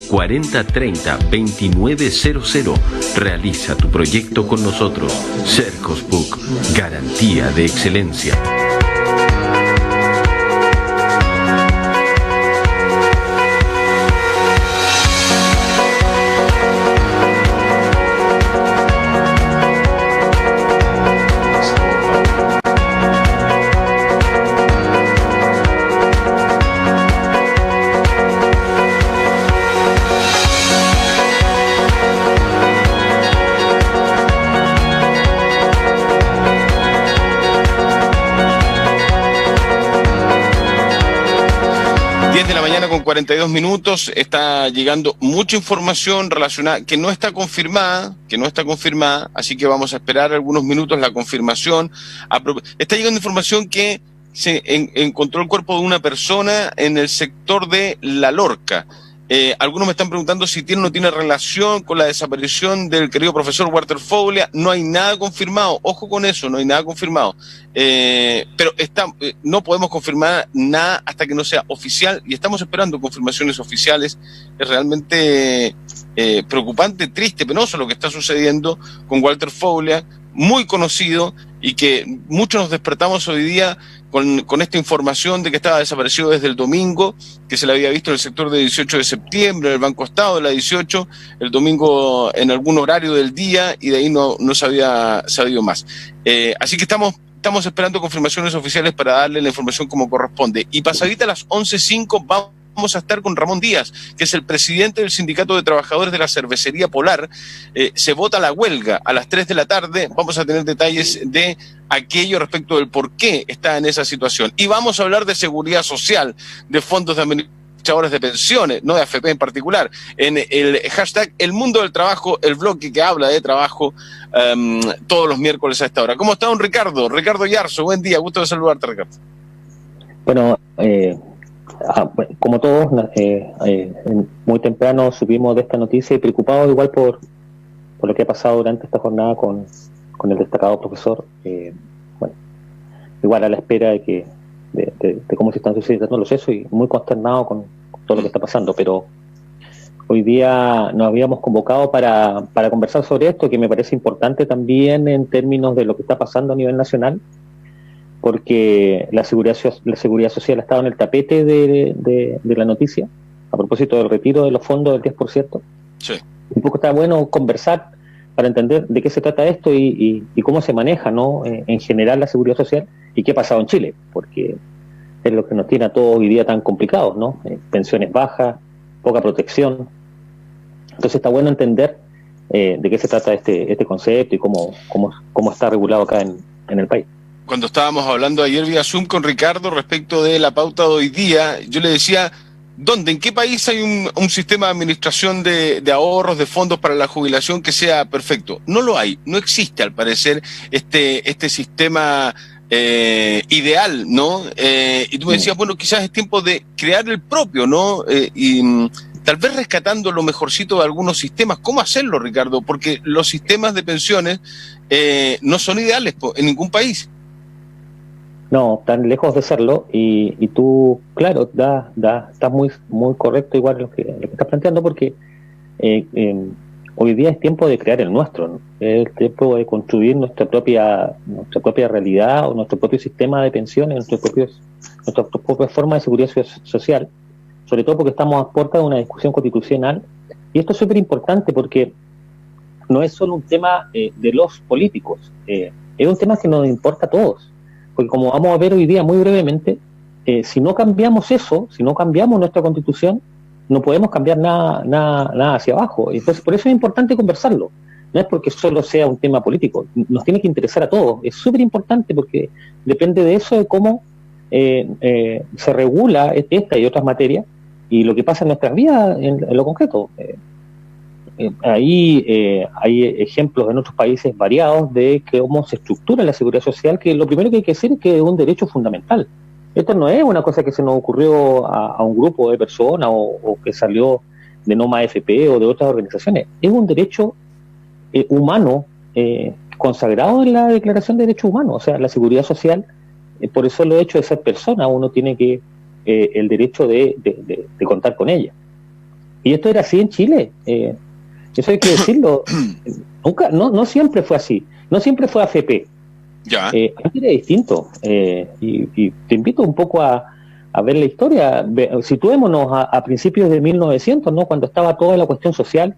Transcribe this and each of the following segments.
4030-2900. Realiza tu proyecto con nosotros. Cercosbook, garantía de excelencia. De la mañana con 42 minutos, está llegando mucha información relacionada que no está confirmada, así que vamos a esperar algunos minutos la confirmación. Está llegando información que se encontró el cuerpo de una persona en el sector de La Lorca. Algunos me están preguntando si tiene o no tiene relación con la desaparición del querido profesor Walter Foglia. No hay nada confirmado, ojo con eso, no hay nada confirmado. Pero no podemos confirmar nada hasta que no sea oficial y estamos esperando confirmaciones oficiales. Es realmente preocupante, triste, penoso lo que está sucediendo con Walter Foglia, muy conocido, y que muchos nos despertamos hoy día con esta información de que estaba desaparecido desde el domingo, que se le había visto en el sector de 18 de septiembre, en el Banco Estado de la 18, el domingo en algún horario del día, y de ahí no se había sabido más. Así que estamos esperando confirmaciones oficiales para darle la información como corresponde. Y pasadita a las 11:05 vamos a estar con Ramón Díaz, que es el presidente del Sindicato de Trabajadores de la Cervecería Polar. Se vota la huelga a las 3 de la tarde. Vamos a tener detalles de aquello respecto del por qué está en esa situación. Y vamos a hablar de seguridad social, de fondos de administradores de pensiones, no de AFP en particular, en el hashtag El Mundo del Trabajo, el bloque que habla de trabajo todos los miércoles a esta hora. ¿Cómo está don Ricardo? Ricardo Yarzo, buen día, gusto de saludarte, Ricardo. Bueno, como todos, muy temprano supimos de esta noticia y preocupados igual por lo que ha pasado durante esta jornada con el destacado profesor. Bueno, igual a la espera de cómo se están sucediendo los hechos y muy consternado con todo lo que está pasando, pero hoy día nos habíamos convocado para conversar sobre esto, que me parece importante también en términos de lo que está pasando a nivel nacional, porque la seguridad social ha estado en el tapete de la noticia, a propósito del retiro de los fondos del 10%. Sí. Un poco está bueno conversar para entender de qué se trata esto y cómo se maneja, ¿no?, en general la seguridad social y qué ha pasado en Chile, porque es lo que nos tiene a todos hoy día tan complicados, ¿no? Pensiones bajas, poca protección. Entonces está bueno entender de qué se trata este concepto y cómo está regulado acá en el país. Cuando estábamos hablando ayer vía Zoom con Ricardo respecto de la pauta de hoy día, yo le decía, ¿dónde? ¿En qué país hay un sistema de administración de ahorros, de fondos para la jubilación que sea perfecto? No lo hay, no existe al parecer este sistema ideal, ¿no? Y tú me decías, bueno, quizás es tiempo de crear el propio, ¿no? Tal vez rescatando lo mejorcito de algunos sistemas. ¿Cómo hacerlo, Ricardo? Porque los sistemas de pensiones no son ideales en ningún país. No, tan lejos de serlo, y tú, claro, estás muy correcto igual lo que estás planteando, porque hoy día es tiempo de crear el nuestro, ¿no? Es tiempo de construir nuestra propia realidad o nuestro propio sistema de pensiones, nuestra propia forma de seguridad social, sobre todo porque estamos a puerta de una discusión constitucional, y esto es súper importante porque no es solo un tema de los políticos, es un tema que nos importa a todos. Porque como vamos a ver hoy día muy brevemente, si no cambiamos eso, si no cambiamos nuestra constitución, no podemos cambiar nada hacia abajo. Entonces, por eso es importante conversarlo. No es porque solo sea un tema político, nos tiene que interesar a todos. Es súper importante porque depende de eso, de cómo se regula esta y otras materias y lo que pasa en nuestras vidas en lo concreto. Hay ejemplos en otros países variados de cómo se estructura la seguridad social, que lo primero que hay que decir es que es un derecho fundamental. Esto no es una cosa que se nos ocurrió a un grupo de personas o que salió de Noma AFP o de otras organizaciones. Es un derecho humano consagrado en la Declaración de Derechos Humanos. O sea, la seguridad social, por eso lo hecho de ser persona, uno tiene que el derecho de contar con ella. Y esto era así en Chile. Eso hay que decirlo. Nunca, no siempre fue así. No siempre fue AFP. Ya. Antes era distinto. Y te invito un poco a ver la historia. Situémonos a principios de 1900, ¿no? Cuando estaba toda la cuestión social.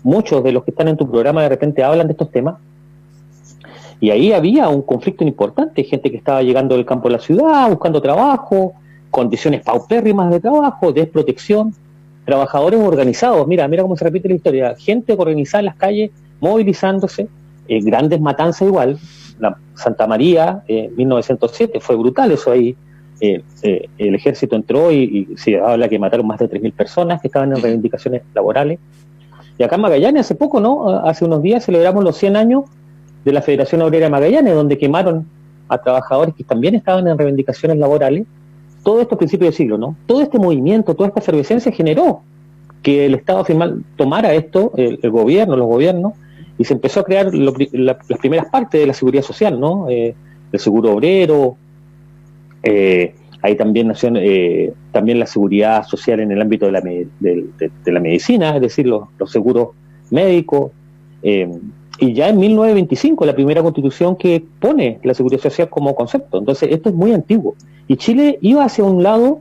Muchos de los que están en tu programa de repente hablan de estos temas. Y ahí había un conflicto importante. Gente que estaba llegando del campo a la ciudad, buscando trabajo, condiciones paupérrimas de trabajo, desprotección. Trabajadores organizados, mira cómo se repite la historia, gente organizada en las calles, movilizándose, grandes matanzas igual, la Santa María, 1907, fue brutal eso ahí, el ejército entró y se habla que mataron más de 3.000 personas que estaban en reivindicaciones laborales, y acá en Magallanes hace poco, ¿no? Hace unos días celebramos los 100 años de la Federación Obrera de Magallanes, donde quemaron a trabajadores que también estaban en reivindicaciones laborales. Todo esto a principios del siglo, ¿no? Todo este movimiento, toda esta efervescencia generó que el Estado tomara esto, el gobierno, los gobiernos, y se empezó a crear las primeras partes de la seguridad social, ¿no? El seguro obrero, ahí también nació también la seguridad social en el ámbito de la medicina, es decir, los seguros médicos, y ya en 1925 la primera constitución que pone la seguridad social como concepto. Entonces esto es muy antiguo. Y Chile iba hacia un lado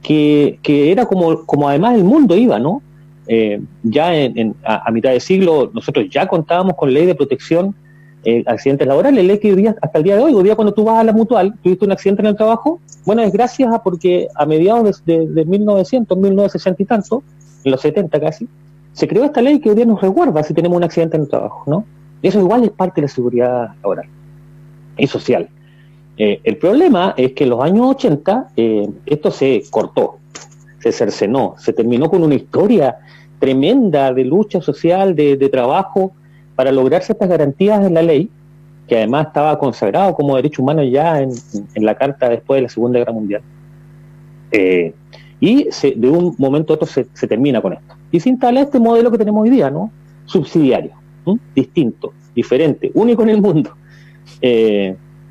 que era como además el mundo iba, ¿no? Ya a mitad de siglo nosotros ya contábamos con ley de protección accidentes laborales, ley que hoy día, hasta el día de hoy cuando tú vas a la Mutual, tuviste un accidente en el trabajo, bueno, es gracias a porque a mediados de 1900, 1960 y tanto, en los 70 casi, se creó esta ley que hoy día nos resguarda si tenemos un accidente en el trabajo, ¿no? Eso igual es parte de la seguridad laboral y social. El problema es que en los años 80 esto se cortó, se cercenó, se terminó con una historia tremenda de lucha social, de trabajo, para lograr ciertas garantías en la ley, que además estaba consagrado como derecho humano ya en la Carta después de la Segunda Guerra Mundial. Y de un momento a otro se termina con esto. Y se instala este modelo que tenemos hoy día, ¿no? Subsidiario, distinto, diferente, único en el mundo.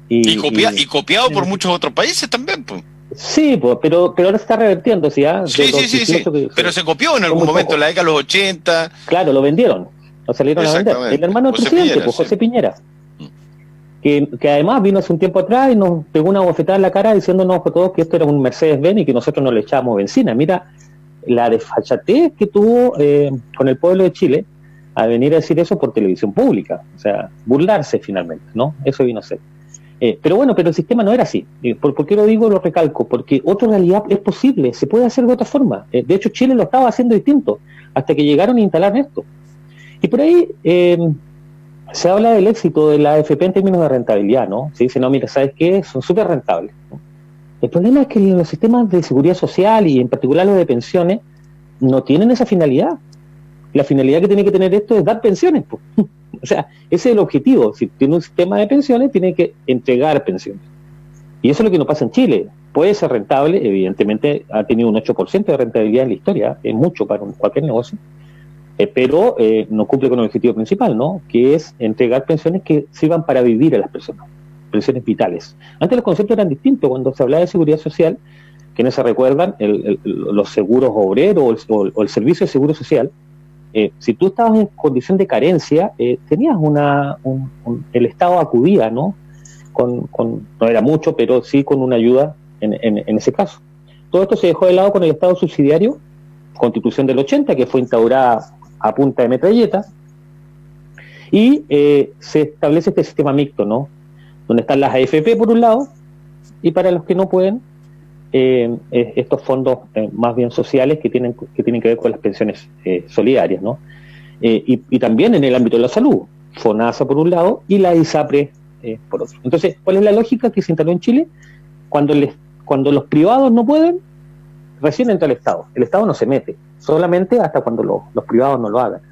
Y copiado por muchos otros países también, pues. Sí, pues, pero ahora se está revirtiendo, ¿sí? Sí. Pero se copió en algún momento, en la década de los 80. Claro, lo vendieron, lo salieron a vender. El hermano del presidente, Piñera, José Piñera, que además vino hace un tiempo atrás y nos pegó una bofetada en la cara diciéndonos a todos que esto era un Mercedes-Benz y que nosotros no le echábamos benzina. Mira la desfachatez que tuvo con el pueblo de Chile a venir a decir eso por televisión pública, o sea, burlarse finalmente, ¿no? Eso vino a ser. Pero el sistema no era así. ¿Por qué lo digo? Lo recalco, porque otra realidad es posible, se puede hacer de otra forma. De hecho, Chile lo estaba haciendo distinto, hasta que llegaron a instalar esto. Y por ahí se habla del éxito de la AFP en términos de rentabilidad, ¿no? Se dice, no, mira, ¿sabes qué? Son súper rentables, ¿no? El problema es que los sistemas de seguridad social, y en particular los de pensiones, no tienen esa finalidad. La finalidad que tiene que tener esto es dar pensiones, pues. O sea, ese es el objetivo. Si tiene un sistema de pensiones, tiene que entregar pensiones. Y eso es lo que no pasa en Chile. Puede ser rentable, evidentemente ha tenido un 8% de rentabilidad en la historia, es mucho para cualquier negocio, pero no cumple con el objetivo principal, ¿no? Que es entregar pensiones que sirvan para vivir a las personas, pensiones vitales. Antes los conceptos eran distintos. Cuando se hablaba de seguridad social, quienes se recuerdan, los seguros obreros o el servicio de seguro social, si tú estabas en condición de carencia, tenías el Estado acudía, ¿no? No era mucho, pero sí con una ayuda en ese caso. Todo esto se dejó de lado con el Estado subsidiario, Constitución del 80, que fue instaurada a punta de metralleta, y se establece este sistema mixto, ¿no? Donde están las AFP por un lado, y para los que no pueden, estos fondos más bien sociales que tienen que ver con las pensiones solidarias, ¿no? Y también en el ámbito de la salud, FONASA por un lado y la ISAPRE por otro. Entonces, ¿cuál es la lógica que se instaló en Chile? Cuando los privados no pueden, recién entra el Estado. El Estado no se mete, solamente hasta cuando los privados no lo hagan.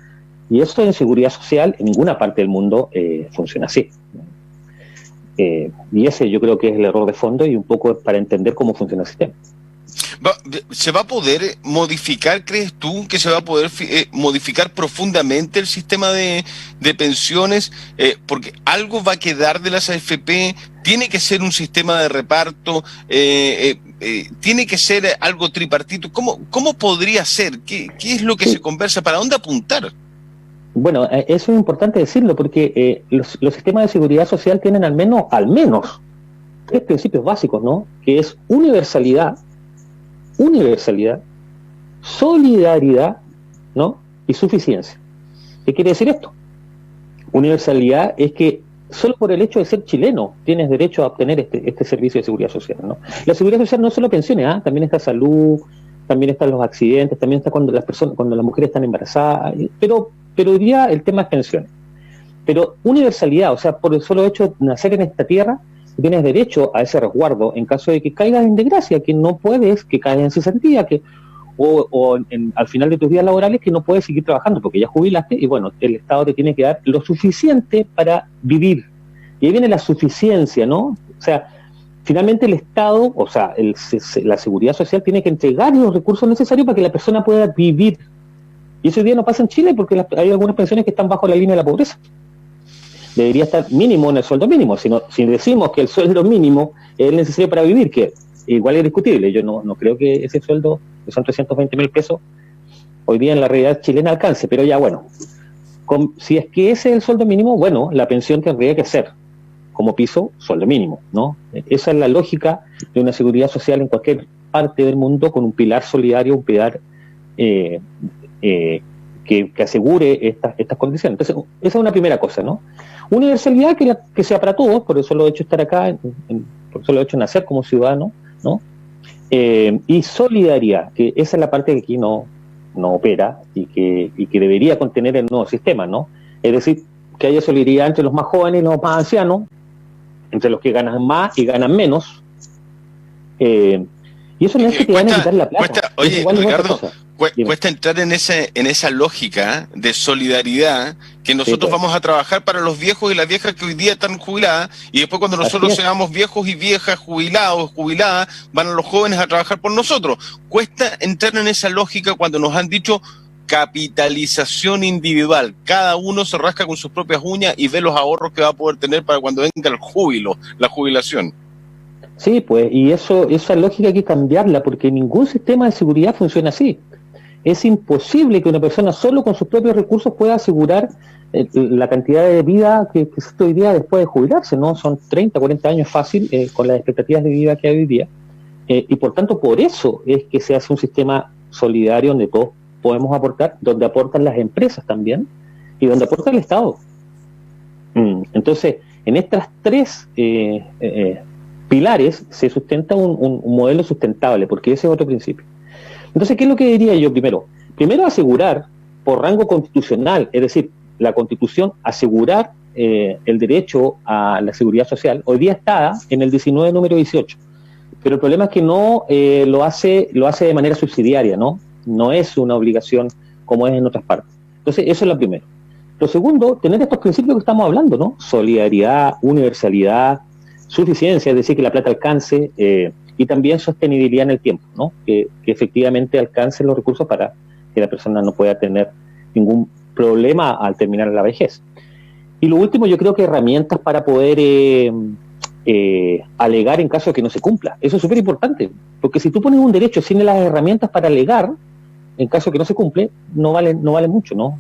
Y eso en seguridad social en ninguna parte del mundo funciona así. Y ese yo creo que es el error de fondo y un poco para entender cómo funciona el sistema. ¿Se va a poder modificar, crees tú, que se va a poder modificar profundamente el sistema de pensiones? Porque algo va a quedar de las AFP, tiene que ser un sistema de reparto, tiene que ser algo tripartito. ¿Cómo podría ser? ¿Qué es lo que se conversa? ¿Para dónde apuntar? Bueno, eso es importante decirlo porque los sistemas de seguridad social tienen al menos tres principios básicos, ¿no? Que es universalidad, solidaridad, ¿no? Y suficiencia. ¿Qué quiere decir esto? Universalidad es que solo por el hecho de ser chileno tienes derecho a obtener este servicio de seguridad social, ¿no? La seguridad social no es solo pensiones, también está salud, también están los accidentes, también está cuando las mujeres están embarazadas, pero hoy día el tema es pensiones. Pero universalidad, o sea, por el solo hecho de nacer en esta tierra, tienes derecho a ese resguardo en caso de que caigas en desgracia, que no puedes, que caigas en cesantía, al final de tus días laborales que no puedes seguir trabajando porque ya jubilaste y bueno, el Estado te tiene que dar lo suficiente para vivir. Y ahí viene la suficiencia, ¿no? O sea, finalmente el Estado, o sea, la seguridad social tiene que entregar los recursos necesarios para que la persona pueda vivir. Y eso hoy día no pasa en Chile porque hay algunas pensiones que están bajo la línea de la pobreza. Debería estar mínimo en el sueldo mínimo. Si decimos que el sueldo mínimo es necesario para vivir, que igual es discutible, yo no creo que ese sueldo, que son 320.000 pesos, hoy día en la realidad chilena alcance, pero ya bueno, si es que ese es el sueldo mínimo, bueno, la pensión tendría que ser como piso, sueldo mínimo, ¿no? Esa es la lógica de una seguridad social en cualquier parte del mundo con un pilar solidario, un pilar que asegure estas condiciones. Entonces, esa es una primera cosa, ¿no? Universalidad que sea para todos, por eso lo he hecho estar acá, por eso lo he hecho nacer como ciudadano, ¿no? Y solidaridad, que esa es la parte que aquí no opera y que debería contener el nuevo sistema, ¿no? Es decir, que haya solidaridad entre los más jóvenes y los más ancianos, entre los que ganan más y ganan menos. Y eso no es que te van a quitar la plata. Oye, Ricardo, cuesta entrar en esa lógica de solidaridad que nosotros vamos a trabajar para los viejos y las viejas que hoy día están jubiladas y después cuando nosotros seamos viejos y viejas, jubilados, jubiladas, van los jóvenes a trabajar por nosotros. Cuesta entrar en esa lógica cuando nos han dicho capitalización individual. Cada uno se rasca con sus propias uñas y ve los ahorros que va a poder tener para cuando venga el júbilo, la jubilación. Sí, pues, y esa lógica hay que cambiarla porque ningún sistema de seguridad funciona así. Es imposible que una persona solo con sus propios recursos pueda asegurar la cantidad de vida que existe hoy día después de jubilarse, ¿no? Son 30, 40 años fácil con las expectativas de vida que hay hoy día. Y por tanto, por eso es que se hace un sistema solidario donde todos podemos aportar, donde aportan las empresas también y donde aporta el Estado. Entonces, en estas tres pilares se sustenta un modelo sustentable, porque ese es otro principio. Entonces, ¿qué es lo que diría yo primero? Primero, asegurar por rango constitucional, es decir, la Constitución asegurar el derecho a la seguridad social. Hoy día está en el 19, número 18, pero el problema es que no lo hace de manera subsidiaria, ¿no? No es una obligación como es en otras partes. Entonces, eso es lo primero. Lo segundo, tener estos principios que estamos hablando, ¿no? Solidaridad, universalidad, suficiencia, es decir, que la plata alcance, y también sostenibilidad en el tiempo, ¿no? Que efectivamente alcancen los recursos para que la persona no pueda tener ningún problema al terminar la vejez. Y lo último, yo creo que herramientas para poder alegar en caso de que no se cumpla. Eso es súper importante, porque si tú pones un derecho sin las herramientas para alegar, en caso de que no se cumple, no vale mucho, ¿no?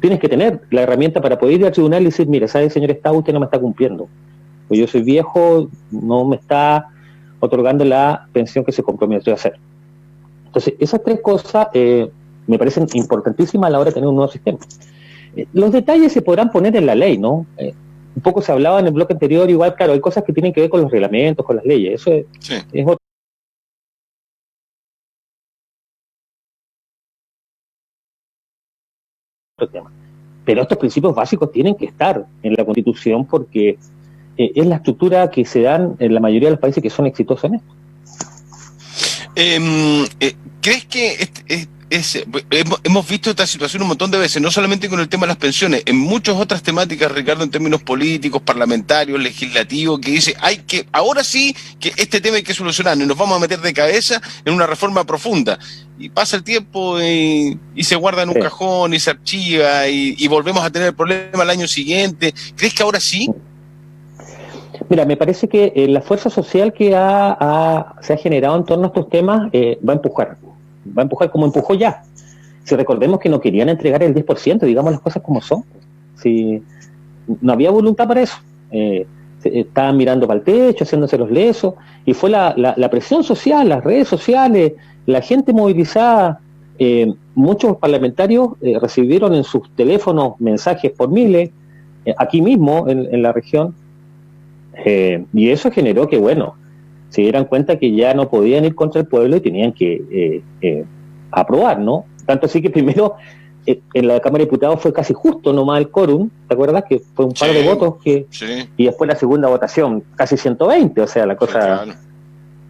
Tienes que tener la herramienta para poder ir al tribunal y decir, mira, ¿sabe, señor Estado, usted no me está cumpliendo? Pues yo soy viejo, no me está otorgando la pensión que se comprometió a hacer. Entonces, esas tres cosas me parecen importantísimas a la hora de tener un nuevo sistema. Los detalles se podrán poner en la ley, ¿no? Un poco se hablaba en el bloque anterior, igual, claro, hay cosas que tienen que ver con los reglamentos, con las leyes, eso es otro tema. Pero estos principios básicos tienen que estar en la Constitución porque es la estructura que se dan en la mayoría de los países que son exitosos en esto. ¿Crees que hemos visto esta situación un montón de veces, no solamente con el tema de las pensiones, en muchas otras temáticas, Ricardo, en términos políticos, parlamentarios, legislativos, que dice, ahora sí que este tema hay que solucionarlo y nos vamos a meter de cabeza en una reforma profunda. Y pasa el tiempo y se guarda en un cajón y se archiva y volvemos a tener el problema el año siguiente. ¿Crees que ahora sí? Mira, me parece que la fuerza social que se ha generado en torno a estos temas va a empujar como empujó ya. Si recordemos que no querían entregar el 10%, digamos las cosas como son. Si no había voluntad para eso. Estaban mirando para el techo, haciéndose los lesos, y fue la presión social, las redes sociales, la gente movilizada. Muchos parlamentarios recibieron en sus teléfonos mensajes por miles, aquí mismo en la región, y eso generó que, bueno, se dieran cuenta que ya no podían ir contra el pueblo y tenían que aprobar, ¿no? Tanto así que primero en la Cámara de Diputados fue casi justo nomás el quórum, ¿te acuerdas? Que fue un par de votos y después la segunda votación casi 120, o sea, la cosa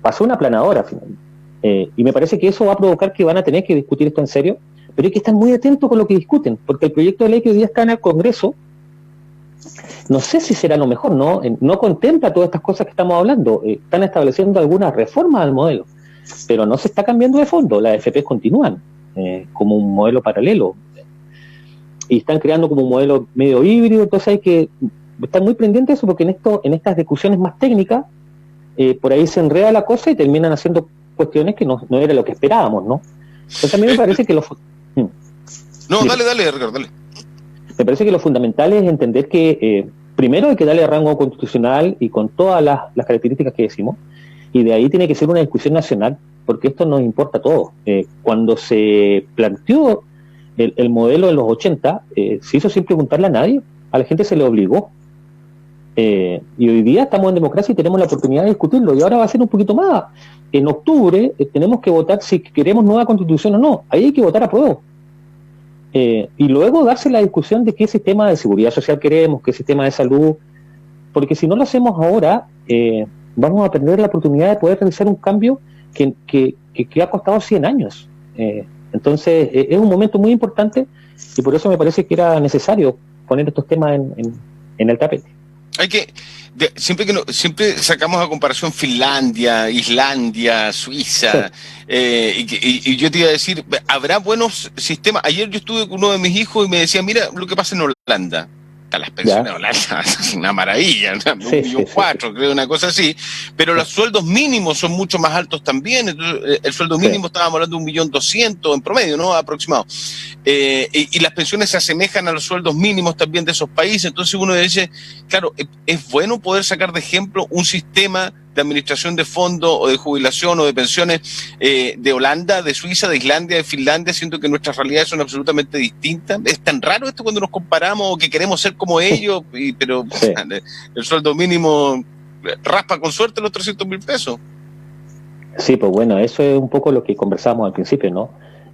pasó una aplanadora finalmente. Y me parece que eso va a provocar que van a tener que discutir esto en serio, pero hay que estar muy atentos con lo que discuten, porque el proyecto de ley que hoy día está en el Congreso, no sé si será lo mejor, no contempla todas estas cosas que estamos hablando. Están estableciendo algunas reformas al modelo, pero no se está cambiando de fondo. Las AFPs continúan como un modelo paralelo y están creando como un modelo medio híbrido. Entonces hay que estar muy pendiente de eso, porque en estas discusiones más técnicas por ahí se enreda la cosa y terminan haciendo cuestiones que no era lo que esperábamos, ¿no? Entonces a mí me parece que dale, Ricardo, dale. Me parece que lo fundamental es entender que primero hay que darle rango constitucional y con todas las características que decimos, y de ahí tiene que ser una discusión nacional, porque esto nos importa a todos. Cuando se planteó el modelo de los 80, se hizo sin preguntarle a nadie, a la gente se le obligó. Y hoy día estamos en democracia y tenemos la oportunidad de discutirlo, y ahora va a ser un poquito más. En octubre tenemos que votar si queremos nueva constitución o no. Ahí hay que votar a prueba. Y luego darse la discusión de qué sistema de seguridad social queremos, qué sistema de salud, porque si no lo hacemos ahora, vamos a perder la oportunidad de poder realizar un cambio que ha costado 100 años. Entonces, es un momento muy importante, y por eso me parece que era necesario poner estos temas en el tapete. Siempre sacamos a comparación Finlandia, Islandia, Suiza, y yo te iba a decir, habrá buenos sistemas. Ayer yo estuve con uno de mis hijos y me decía, mira lo que pasa en Holanda. Las pensiones en Holanda es una maravilla, ¿no? 1.400.000, creo, una cosa así, pero los sueldos mínimos son mucho más altos también. Entonces, el sueldo mínimo estábamos hablando de 1.200.000 en promedio, ¿no? Aproximado. Y las pensiones se asemejan a los sueldos mínimos también de esos países. Entonces uno dice, claro, es bueno poder sacar de ejemplo un sistema de administración de fondos o de jubilación o de pensiones de Holanda, de Suiza, de Islandia, de Finlandia, siento que nuestras realidades son absolutamente distintas. Es tan raro esto cuando nos comparamos o que queremos ser como ellos, pero el sueldo mínimo raspa con suerte los 300.000 pesos. Sí, pues bueno, eso es un poco lo que conversábamos al principio, ¿no?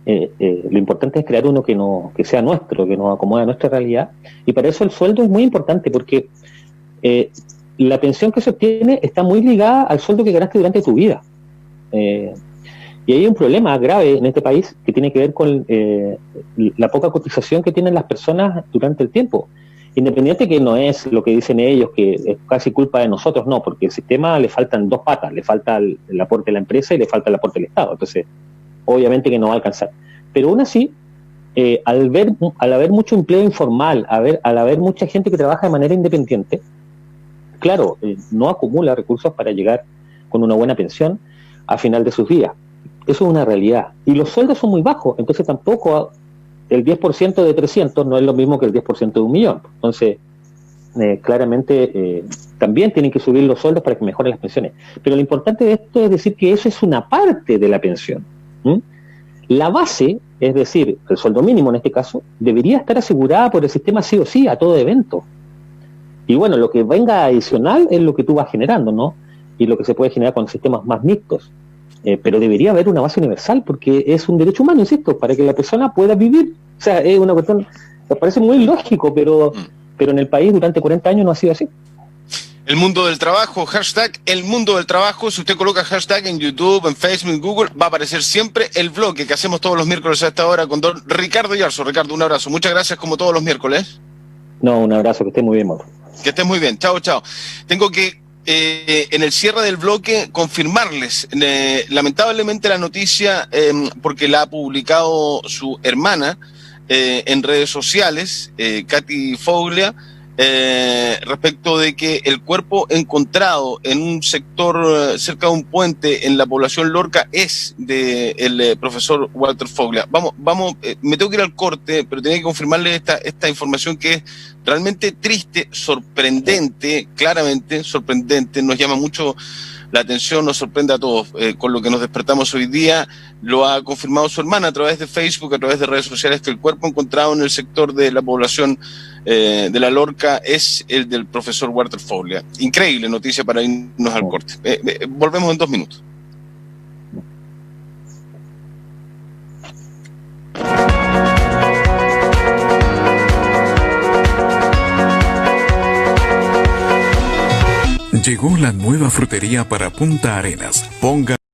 Lo importante es crear uno que sea nuestro, que nos acomode a nuestra realidad, y para eso el sueldo es muy importante, porque la pensión que se obtiene está muy ligada al sueldo que ganaste durante tu vida. Y hay un problema grave en este país que tiene que ver con la poca cotización que tienen las personas durante el tiempo. Independiente que no es lo que dicen ellos, que es casi culpa de nosotros, no, porque el sistema le faltan dos patas, le falta el aporte de la empresa y le falta el aporte del Estado. Entonces, obviamente que no va a alcanzar. Pero aún así, al haber mucho empleo informal, al haber mucha gente que trabaja de manera independiente, claro, no acumula recursos para llegar con una buena pensión a final de sus días. Eso es una realidad. Y los sueldos son muy bajos, entonces tampoco el 10% de 300 no es lo mismo que el 10% de 1.000.000. Entonces, claramente también tienen que subir los sueldos para que mejoren las pensiones. Pero lo importante de esto es decir que eso es una parte de la pensión. La base, es decir, el sueldo mínimo en este caso, debería estar asegurada por el sistema sí o sí a todo evento. Y bueno, lo que venga adicional es lo que tú vas generando, ¿no? Y lo que se puede generar con sistemas más mixtos. Pero debería haber una base universal, porque es un derecho humano, insisto, para que la persona pueda vivir. O sea, es una cuestión, me parece muy lógico, pero en el país durante 40 años no ha sido así. El mundo del trabajo, hashtag el mundo del trabajo. Si usted coloca hashtag en YouTube, en Facebook, en Google, va a aparecer siempre el bloque que hacemos todos los miércoles a esta hora con don Ricardo Yarzo. Ricardo, un abrazo. Muchas gracias como todos los miércoles. No, un abrazo, que esté muy bien, Mauro. Que estés muy bien. Chao, chao. Tengo que, en el cierre del bloque, confirmarles, lamentablemente la noticia, porque la ha publicado su hermana en redes sociales, Katy Foglia, respecto de que el cuerpo encontrado en un sector cerca de un puente en la población Lorca es del profesor Walter Foglia. Vamos, me tengo que ir al corte, pero tenía que confirmarle esta información que es realmente triste, sorprendente, claramente sorprendente, nos llama mucho la atención, nos sorprende a todos con lo que nos despertamos hoy día. Lo ha confirmado su hermana a través de Facebook, a través de redes sociales, que el cuerpo encontrado en el sector de la población de la Lorca es el del profesor Walter Foglia. Increíble noticia para irnos al corte. Volvemos en 2 minutos. Llegó la nueva frutería para Punta Arenas. Ponga